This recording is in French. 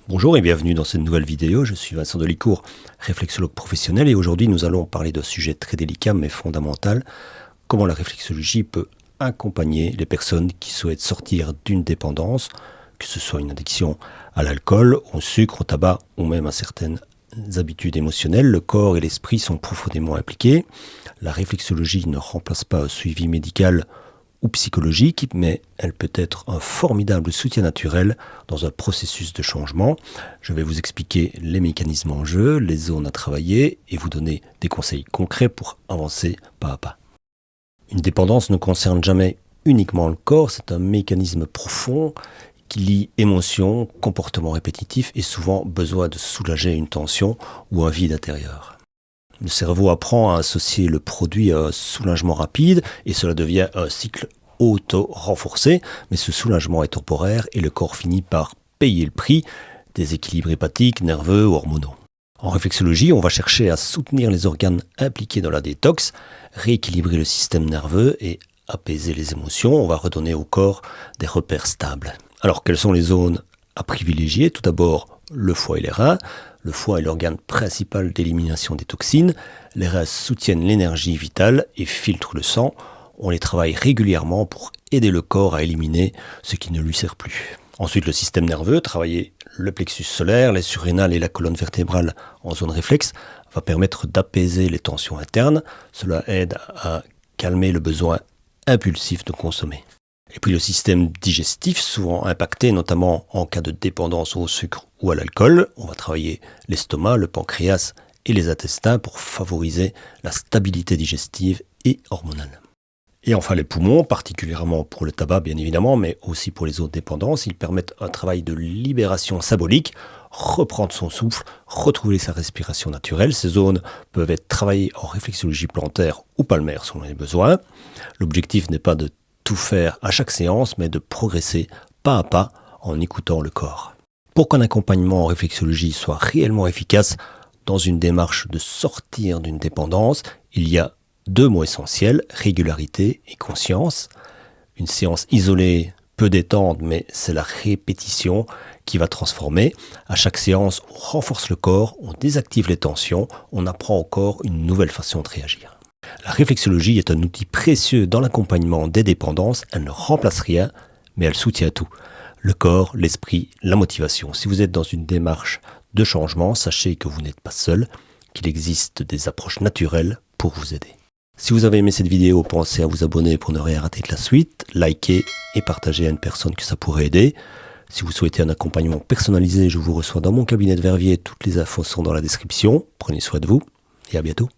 Bonjour et bienvenue dans cette nouvelle vidéo, je suis Vincent Delicourt, réflexologue professionnel et aujourd'hui nous allons parler d'un sujet très délicat mais fondamental, comment la réflexologie peut accompagner les personnes qui souhaitent sortir d'une dépendance, que ce soit une addiction à l'alcool, au sucre, au tabac ou même à certaines habitudes émotionnelles. Le corps et l'esprit sont profondément impliqués. La réflexologie ne remplace pas un suivi médical ou psychologique, mais elle peut être un formidable soutien naturel dans un processus de changement. Je vais vous expliquer les mécanismes en jeu, les zones à travailler et vous donner des conseils concrets pour avancer pas à pas. Une dépendance ne concerne jamais uniquement le corps, c'est un mécanisme profond qui lie émotions, comportements répétitifs et souvent besoin de soulager une tension ou un vide intérieur. Le cerveau apprend à associer le produit à un soulagement rapide et cela devient un cycle auto-renforcé, mais ce soulagement est temporaire et le corps finit par payer le prix des équilibres hépatiques, nerveux ou hormonaux. En réflexologie, on va chercher à soutenir les organes impliqués dans la détox, rééquilibrer le système nerveux et apaiser les émotions. On va redonner au corps des repères stables. Alors, quelles sont les zones à privilégier ? Tout d'abord, le foie et les reins. Le foie est l'organe principal d'élimination des toxines. Les reins soutiennent l'énergie vitale et filtrent le sang. On les travaille régulièrement pour aider le corps à éliminer ce qui ne lui sert plus. Ensuite, le système nerveux, travailler le plexus solaire, les surrénales et la colonne vertébrale en zone réflexe, va permettre d'apaiser les tensions internes. Cela aide à calmer le besoin impulsif de consommer. Et puis le système digestif, souvent impacté, notamment en cas de dépendance au sucre ou à l'alcool. On va travailler l'estomac, le pancréas et les intestins pour favoriser la stabilité digestive et hormonale. Et enfin les poumons, particulièrement pour le tabac bien évidemment, mais aussi pour les autres dépendances, ils permettent un travail de libération symbolique, reprendre son souffle, retrouver sa respiration naturelle. Ces zones peuvent être travaillées en réflexologie plantaire ou palmaire selon les besoins. L'objectif n'est pas de tout faire à chaque séance, mais de progresser pas à pas en écoutant le corps. Pour qu'un accompagnement en réflexologie soit réellement efficace dans une démarche de sortir d'une dépendance, il y a deux mots essentiels, régularité et conscience. Une séance isolée peut détendre, mais c'est la répétition qui va transformer. À chaque séance, on renforce le corps, on désactive les tensions, on apprend au corps une nouvelle façon de réagir. La réflexologie est un outil précieux dans l'accompagnement des dépendances. Elle ne remplace rien, mais elle soutient tout. Le corps, l'esprit, la motivation. Si vous êtes dans une démarche de changement, sachez que vous n'êtes pas seul, qu'il existe des approches naturelles pour vous aider. Si vous avez aimé cette vidéo, pensez à vous abonner pour ne rien rater de la suite, likez et partagez à une personne que ça pourrait aider. Si vous souhaitez un accompagnement personnalisé, je vous reçois dans mon cabinet de Verviers. Toutes les infos sont dans la description. Prenez soin de vous et à bientôt.